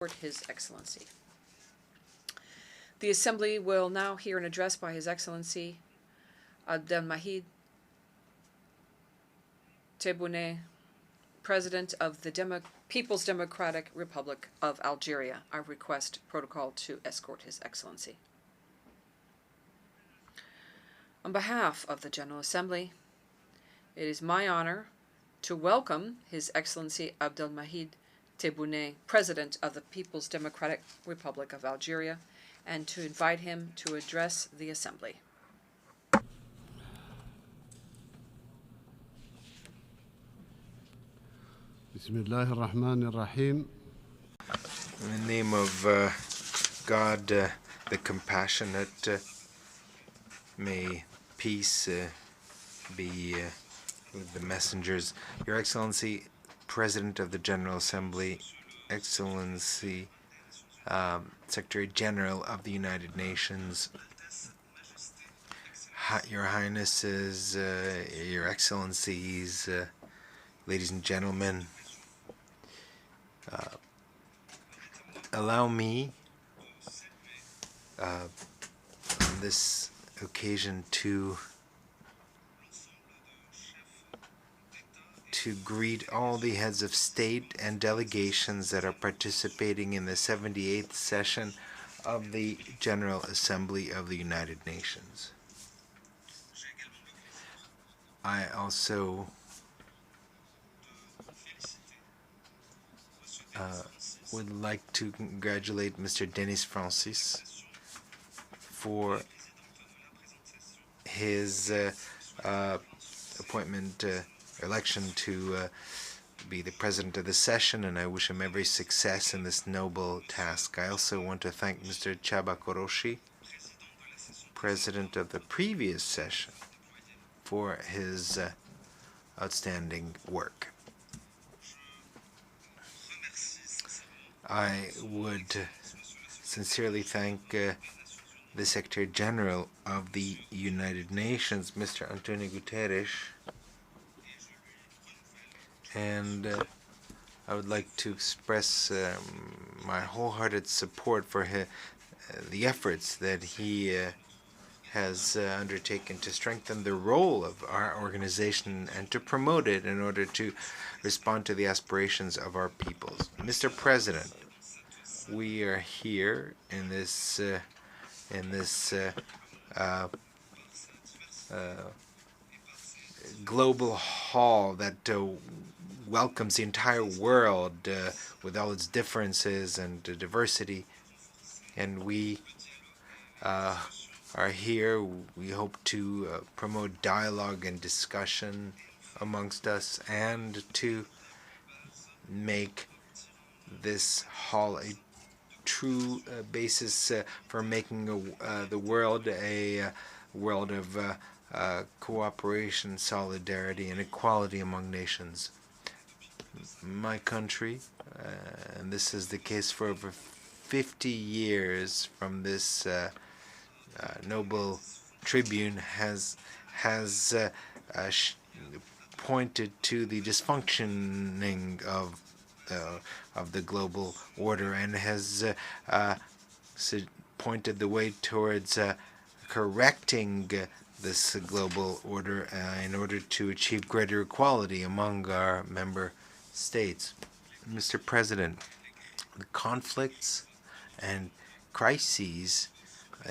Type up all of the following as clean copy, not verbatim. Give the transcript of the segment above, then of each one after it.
His Excellency. The Assembly will now hear an address by His Excellency Abdelmadjid Tebboune, President of the People's Democratic Republic of Algeria. I request protocol to escort His Excellency. On behalf of the General Assembly, it is my honor to welcome His Excellency Abdelmadjid Tebboune, President of the People's Democratic Republic of Algeria, and to invite him to address the Assembly. Bismillah ar-Rahman ar-Rahim. In the name of God, the compassionate, may peace be with the messengers. Your Excellency, President of the General Assembly, Excellency, Secretary General of the United Nations, Your Highnesses, Your Excellencies, ladies and gentlemen, allow me on this occasion to greet all the heads of state and delegations that are participating in the 78th session of the General Assembly of the United Nations. I also would like to congratulate Mr. Denis Francis for his election to be the president of the session, and I wish him every success in this noble task. I also want to thank Mr. Chaba Koroshi, president of the previous session, for his outstanding work. I would sincerely thank the Secretary General of the United Nations, Mr. Antonio Guterres, and I would like to express my wholehearted support for the efforts that he has undertaken to strengthen the role of our organization and to promote it in order to respond to the aspirations of our peoples. Mr. President, we are here in this global hall that welcomes the entire world with all its differences and diversity, and we are here. We hope to promote dialogue and discussion amongst us and to make this hall a true basis for making the world a world of cooperation, solidarity, and equality among nations. My country, and this is the case for over 50 years from this noble tribune, has pointed to the dysfunctioning of the global order and has pointed the way towards correcting this global order in order to achieve greater equality among our member states. Mr. President, the conflicts and crises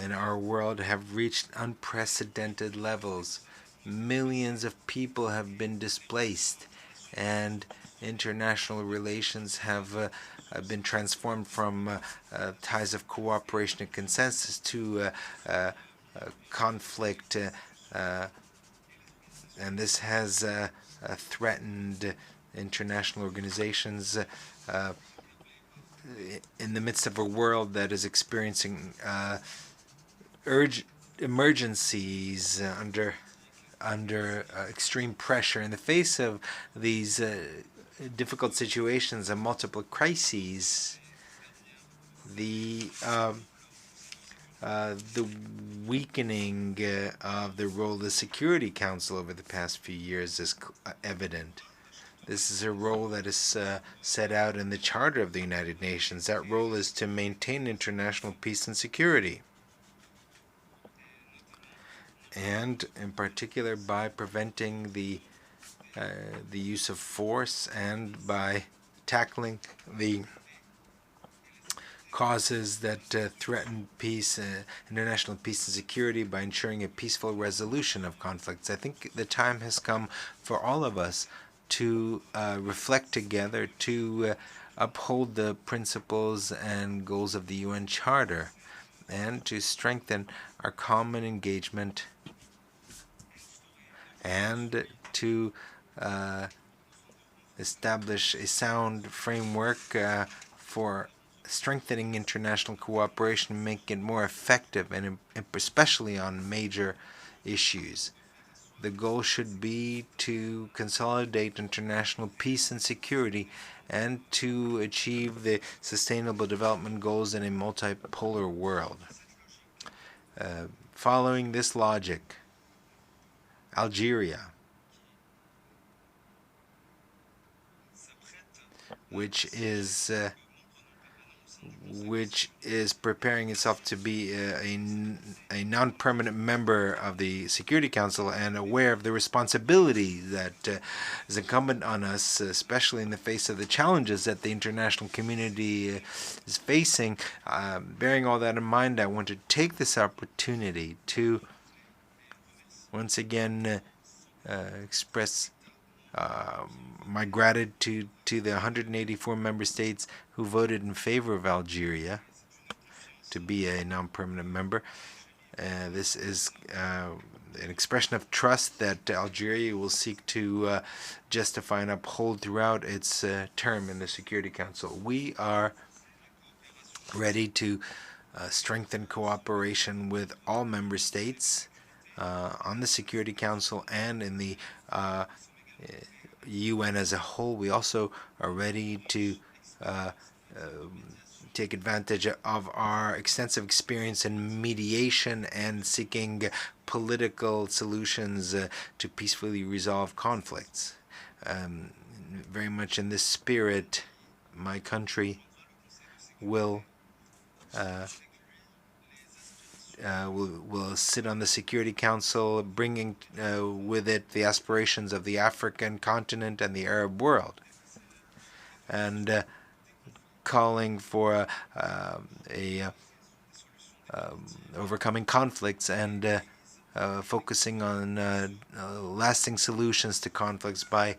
in our world have reached unprecedented levels. Millions of people have been displaced, and international relations have been transformed from ties of cooperation and consensus to conflict, and this has threatened international organizations in the midst of a world that is experiencing emergencies under extreme pressure. In the face of these difficult situations and multiple crises, the weakening of the role of the Security Council over the past few years is evident. This is a role that is set out in the Charter of the United Nations. That role is to maintain international peace and security, and in particular by preventing the use of force and by tackling the causes that threaten peace, international peace and security, by ensuring a peaceful resolution of conflicts. I think the time has come for all of us to reflect together, to uphold the principles and goals of the UN Charter, and to strengthen our common engagement, and to establish a sound framework for strengthening international cooperation, make it more effective, and especially on major issues. The goal should be to consolidate international peace and security and to achieve the sustainable development goals in a multipolar world. Following this logic, Algeria, which is preparing itself to be a non-permanent member of the Security Council and aware of the responsibility that is incumbent on us, especially in the face of the challenges that the international community is facing. Bearing all that in mind, I want to take this opportunity to once again express my gratitude to the 184 member states who voted in favor of Algeria to be a non-permanent member. This is an expression of trust that Algeria will seek to justify and uphold throughout its term in the Security Council. We are ready to strengthen cooperation with all member states on the Security Council and in the UN as a whole. We also are ready to take advantage of our extensive experience in mediation and seeking political solutions to peacefully resolve conflicts. Very much in this spirit, my country will sit on the Security Council, bringing with it the aspirations of the African continent and the Arab world, and calling for overcoming conflicts and focusing on lasting solutions to conflicts by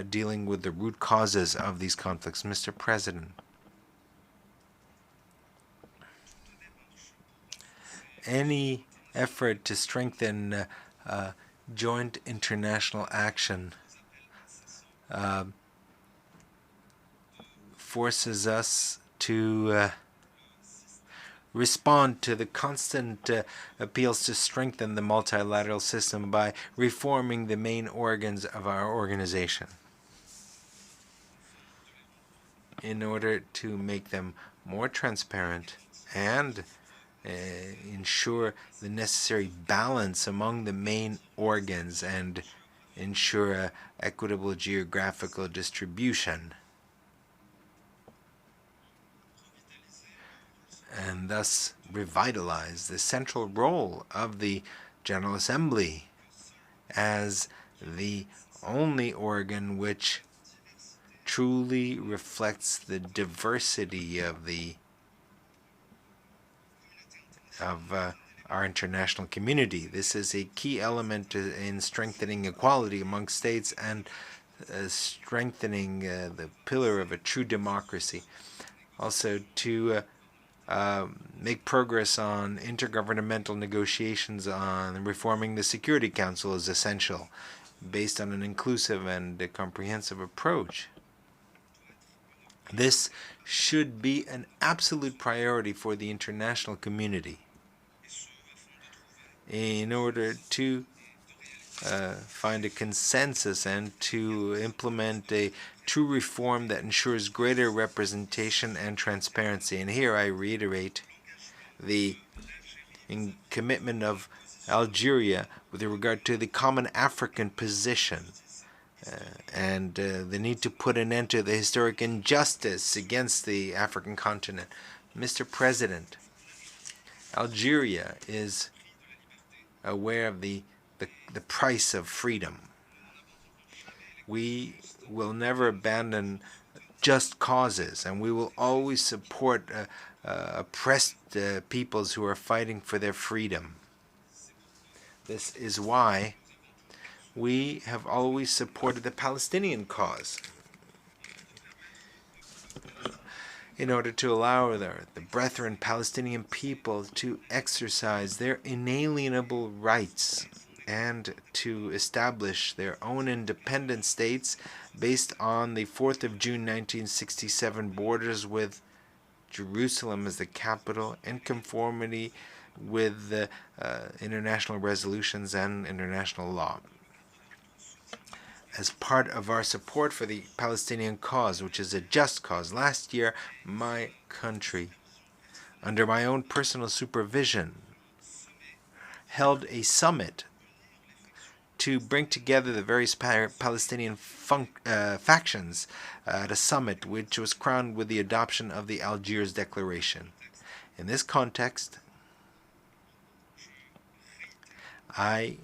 dealing with the root causes of these conflicts. Mr. President, any effort to strengthen joint international action forces us to respond to the constant appeals to strengthen the multilateral system by reforming the main organs of our organization in order to make them more transparent and ensure the necessary balance among the main organs and ensure an equitable geographical distribution, and thus revitalize the central role of the General Assembly as the only organ which truly reflects the diversity of our international community. This is a key element in strengthening equality among states and strengthening the pillar of a true democracy. Also, to make progress on intergovernmental negotiations on reforming the Security Council is essential, based on an inclusive and comprehensive approach. This should be an absolute priority for the international community in order to find a consensus and to implement a true reform that ensures greater representation and transparency. And here I reiterate the commitment of Algeria with regard to the common African position and the need to put an end to the historic injustice against the African continent. Mr. President, Algeria is aware of the price of freedom. We will never abandon just causes, and we will always support oppressed peoples who are fighting for their freedom. This is why we have always supported the Palestinian cause, in order to allow the brethren Palestinian people to exercise their inalienable rights and to establish their own independent states based on the 4th of June 1967 borders, with Jerusalem as the capital, in conformity with the international resolutions and international law. As part of our support for the Palestinian cause, which is a just cause, last year my country, under my own personal supervision, held a summit to bring together the various Palestinian factions at a summit which was crowned with the adoption of the Algiers Declaration. In this context, I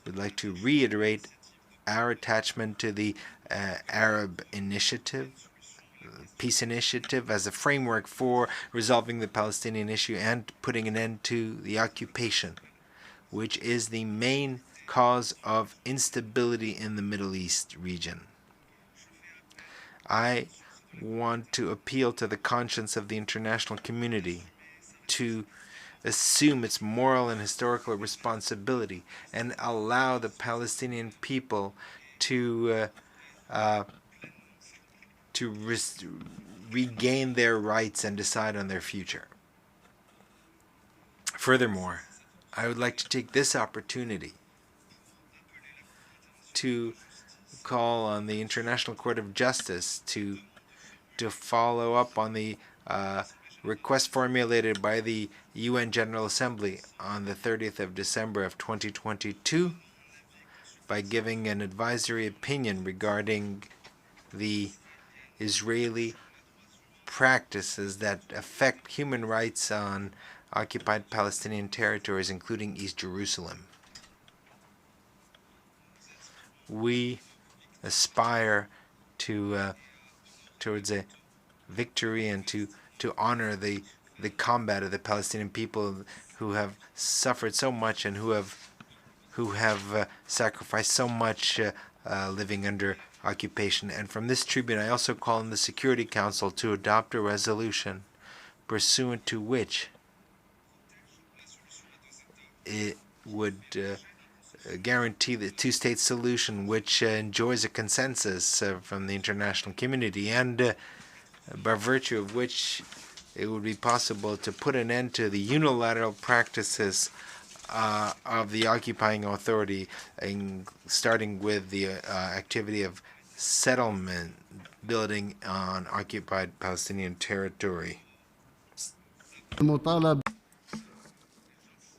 would like to reiterate our attachment to the Arab Initiative, Peace Initiative, as a framework for resolving the Palestinian issue and putting an end to the occupation, which is the main cause of instability in the Middle East region. I want to appeal to the conscience of the international community to assume its moral and historical responsibility and allow the Palestinian people to regain their rights and decide on their future. Furthermore, I would like to take this opportunity to call on the International Court of Justice to follow up on the request formulated by the UN General Assembly on the 30th of December of 2022 by giving an advisory opinion regarding the Israeli practices that affect human rights on occupied Palestinian territories, including East Jerusalem. We aspire to towards a victory and to honor the combat of the Palestinian people who have suffered so much and who have sacrificed so much living under occupation. And from this tribune, I also call on the Security Council to adopt a resolution pursuant to which it would guarantee the two-state solution, which enjoys a consensus from the international community, and by virtue of which it would be possible to put an end to the unilateral practices of the occupying authority, starting with the activity of settlement building on occupied Palestinian territory.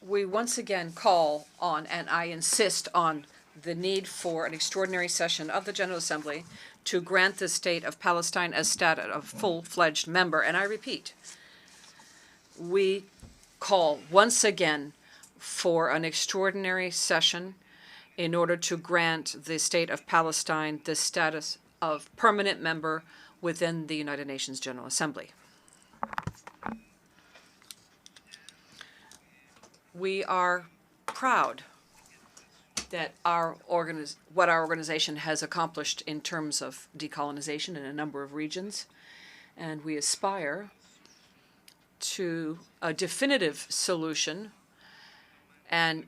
We once again call on, and I insist on, the need for an extraordinary session of the General Assembly to grant the state of Palestine as status of full-fledged member. And I repeat, we call once again for an extraordinary session in order to grant the state of Palestine the status of permanent member within the United Nations General Assembly. We are proud that what our organization has accomplished in terms of decolonization in a number of regions, and we aspire to a definitive solution and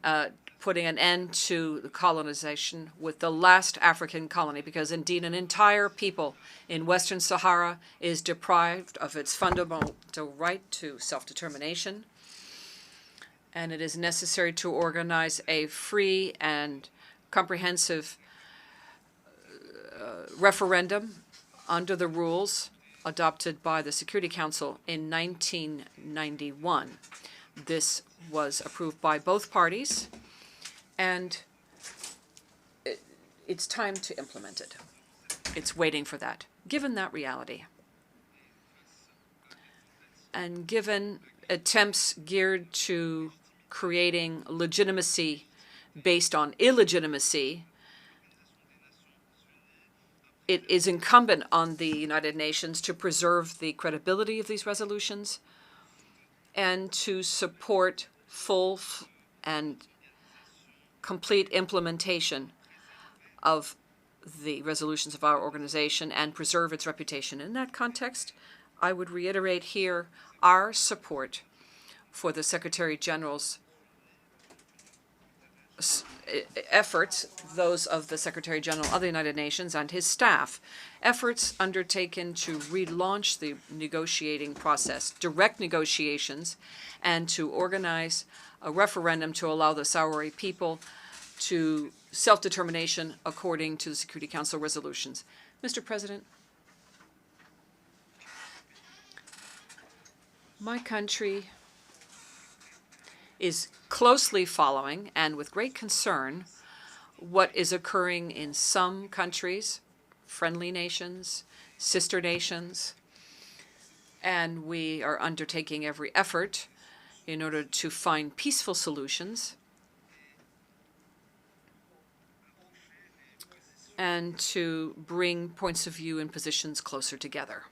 putting an end to the colonization with the last African colony, because indeed an entire people in Western Sahara is deprived of its fundamental right to self-determination. And it is necessary to organize a free and comprehensive referendum under the rules adopted by the Security Council in 1991. This was approved by both parties, and it's time to implement it. It's waiting for that. Given that reality, and given attempts geared to creating legitimacy based on illegitimacy, it is incumbent on the United Nations to preserve the credibility of these resolutions and to support full and complete implementation of the resolutions of our organization and preserve its reputation. In that context, I would reiterate here our support for the Secretary General's efforts, those of the Secretary General of the United Nations and his staff, efforts undertaken to relaunch the negotiating process, direct negotiations, and to organize a referendum to allow the Sahrawi people to self-determination according to the Security Council resolutions. Mr. President, my country is closely following and with great concern what is occurring in some countries, friendly nations, sister nations, and we are undertaking every effort in order to find peaceful solutions and to bring points of view and positions closer together.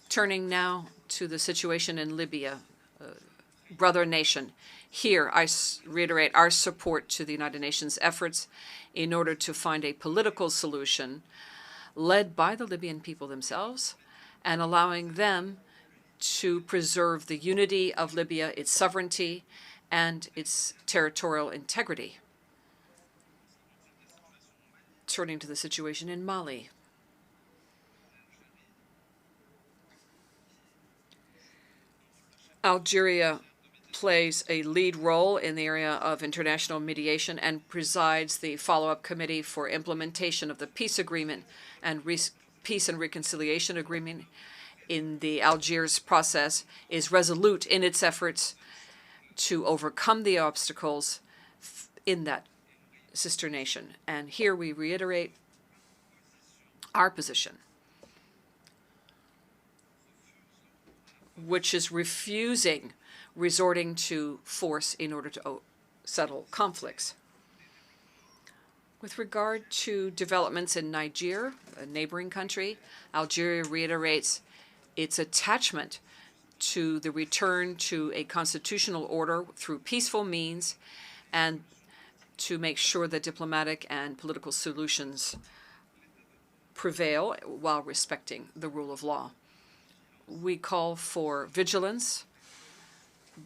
Turning now to the situation in Libya, brother nation. Here, I reiterate our support to the United Nations efforts in order to find a political solution led by the Libyan people themselves and allowing them to preserve the unity of Libya, its sovereignty, and its territorial integrity. Turning to the situation in Mali. Algeria plays a lead role in the area of international mediation and presides the follow-up committee for implementation of the peace agreement and peace and reconciliation agreement in the Algiers process, is resolute in its efforts to overcome the obstacles in that sister nation. And here we reiterate our position, which is refusing resorting to force in order to settle conflicts. With regard to developments in Niger, a neighboring country, Algeria reiterates its attachment to the return to a constitutional order through peaceful means and to make sure that diplomatic and political solutions prevail while respecting the rule of law. We call for vigilance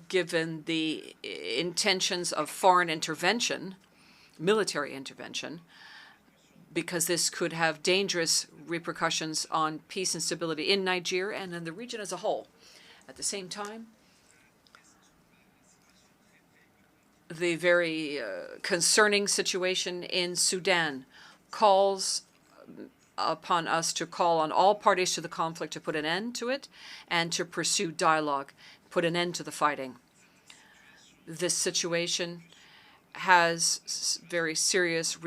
given the intentions of foreign intervention, military intervention, because this could have dangerous repercussions on peace and stability in Niger and in the region as a whole. At the same time, the very concerning situation in Sudan calls upon us to call on all parties to the conflict to put an end to it and to pursue dialogue, put an end to the fighting. This situation has very serious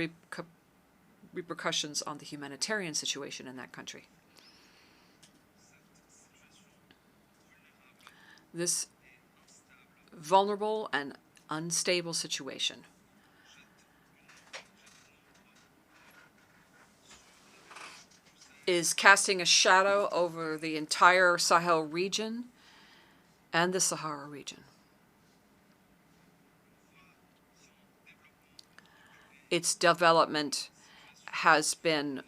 repercussions on the humanitarian situation in that country. This vulnerable and unstable situation is casting a shadow over the entire Sahel region and the Sahara region. Its development has been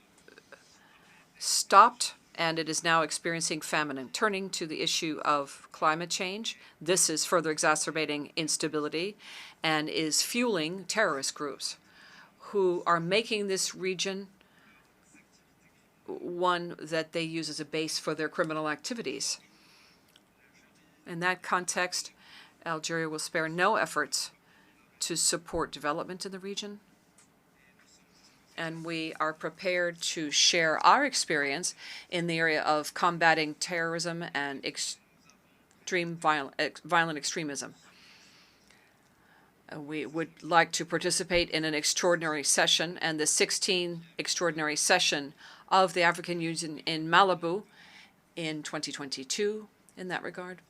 stopped and it is now experiencing famine. And turning to the issue of climate change, this is further exacerbating instability and is fueling terrorist groups who are making this region one that they use as a base for their criminal activities. In that context, Algeria will spare no efforts to support development in the region, and we are prepared to share our experience in the area of combating terrorism and extreme violent extremism. We would like to participate in an extraordinary session, and the 16th extraordinary session of the African Union in Malibu in 2022 in that regard.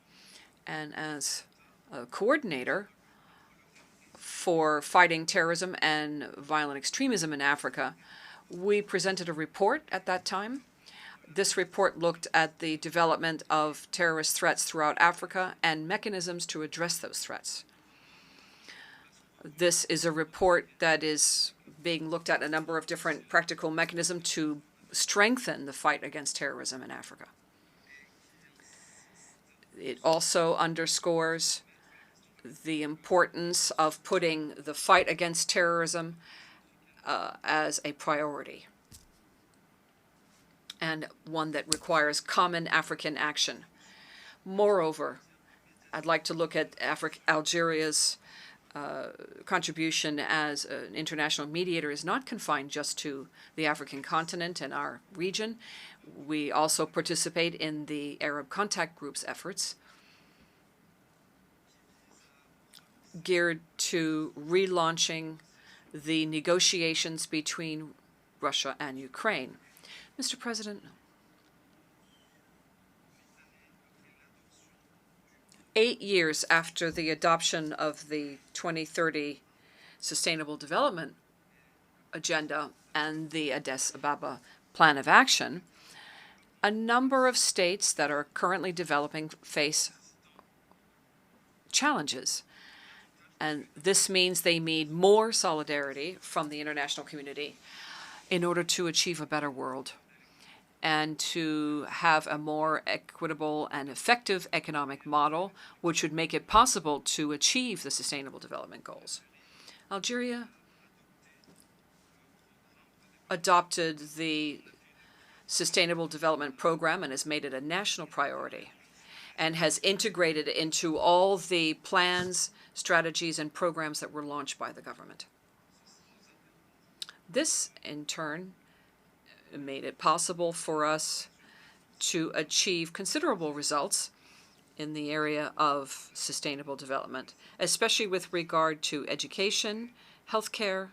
And as a coordinator for fighting terrorism and violent extremism in Africa, we presented a report at that time. This report looked at the development of terrorist threats throughout Africa and mechanisms to address those threats. This is a report that is being looked at a number of different practical mechanisms to strengthen the fight against terrorism in Africa. It also underscores the importance of putting the fight against terrorism as a priority, and one that requires common African action. Moreover, I'd like to look at Algeria's contribution as an international mediator is not confined just to the African continent and our region. We also participate in the Arab Contact Group's efforts geared to relaunching the negotiations between Russia and Ukraine. Mr. President, 8 years after the adoption of the 2030 Sustainable Development Agenda and the Addis Ababa Plan of Action, a number of states that are currently developing face challenges. And this means they need more solidarity from the international community in order to achieve a better world and to have a more equitable and effective economic model, which would make it possible to achieve the Sustainable Development Goals. Algeria adopted the Sustainable Development Program and has made it a national priority and has integrated it into all the plans, strategies, and programs that were launched by the government. This, in turn, made it possible for us to achieve considerable results in the area of sustainable development, especially with regard to education, healthcare,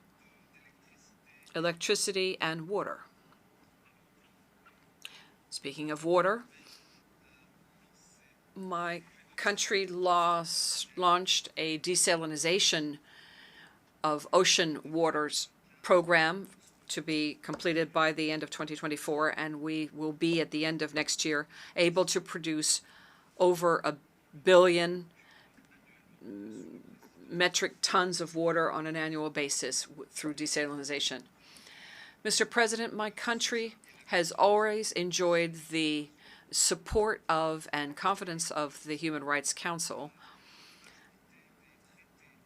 electricity, and water. Speaking of water, my country launched a desalination of ocean waters program to be completed by the end of 2024, and we will be at the end of next year able to produce over 1 billion metric tons of water on an annual basis through desalination. Mr. President, my country has always enjoyed the support of and confidence of the Human Rights Council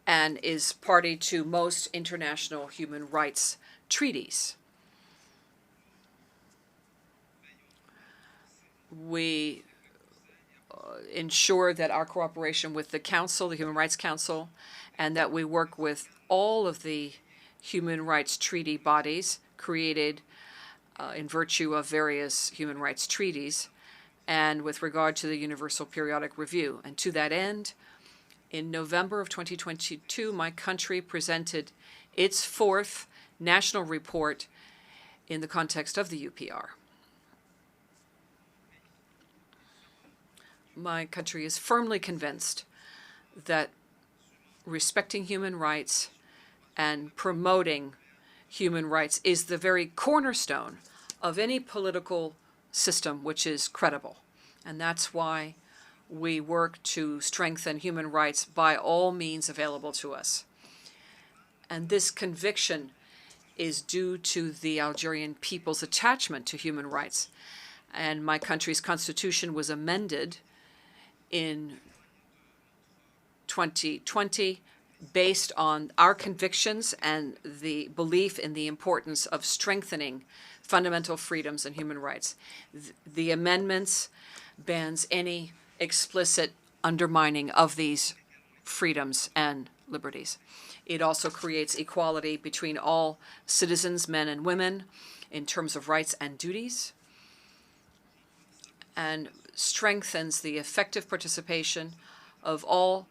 and is party to most international human rights treaties. We ensure that our cooperation with the Council, the Human Rights Council, and that we work with all of the human rights treaty bodies created in virtue of various human rights treaties and with regard to the Universal Periodic Review. And to that end, in November of 2022, my country presented its 4th national report in the context of the UPR. My country is firmly convinced that respecting human rights and promoting human rights is the very cornerstone of any political system which is credible. And that's why we work to strengthen human rights by all means available to us. And this conviction is due to the Algerian people's attachment to human rights. And my country's constitution was amended in 2020 based on our convictions and the belief in the importance of strengthening fundamental freedoms and human rights. The amendments bans any explicit undermining of these freedoms and liberties. It also creates equality between all citizens, men and women, in terms of rights and duties, and strengthens the effective participation of all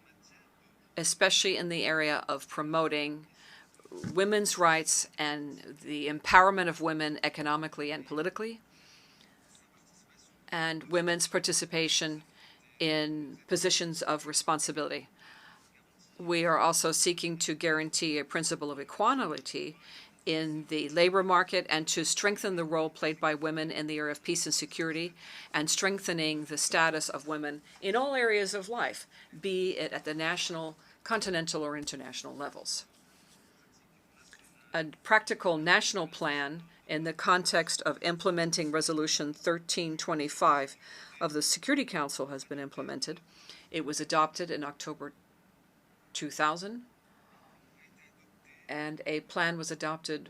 especially in the area of promoting women's rights and the empowerment of women economically and politically, and women's participation in positions of responsibility. We are also seeking to guarantee a principle of equality in the labor market and to strengthen the role played by women in the area of peace and security, and strengthening the status of women in all areas of life, be it at the national, continental, or international levels. A practical national plan in the context of implementing Resolution 1325 of the Security Council has been implemented. It was adopted in October 2000, and a plan was adopted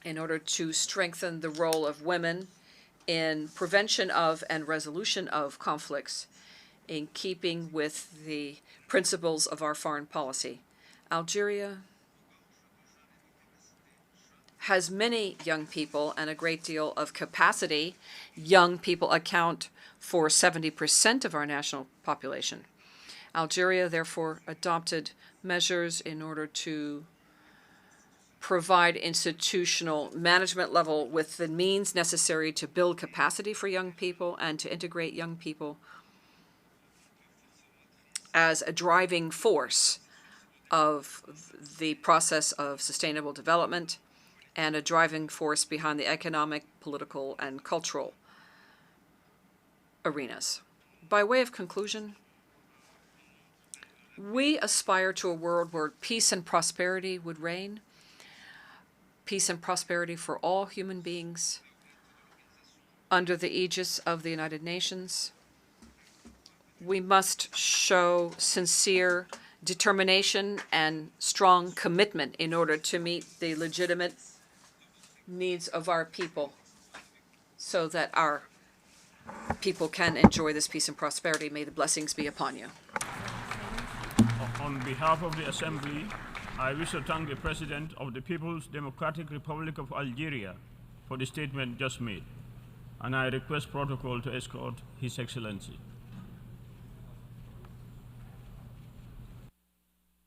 in order to strengthen the role of women in prevention of and resolution of conflicts, in keeping with the principles of our foreign policy. Algeria has many young people and a great deal of capacity. Young people account for 70% of our national population. Algeria, therefore, adopted measures in order to provide institutional management level with the means necessary to build capacity for young people and to integrate young people as a driving force of the process of sustainable development and a driving force behind the economic, political, and cultural arenas. By way of conclusion, we aspire to a world where peace and prosperity would reign, peace and prosperity for all human beings under the aegis of the United Nations. We must show sincere determination and strong commitment in order to meet the legitimate needs of our people so that our people can enjoy this peace and prosperity. May the blessings be upon you. On behalf of the Assembly, I wish to thank the President of the People's Democratic Republic of Algeria for the statement just made, and I request protocol to escort His Excellency.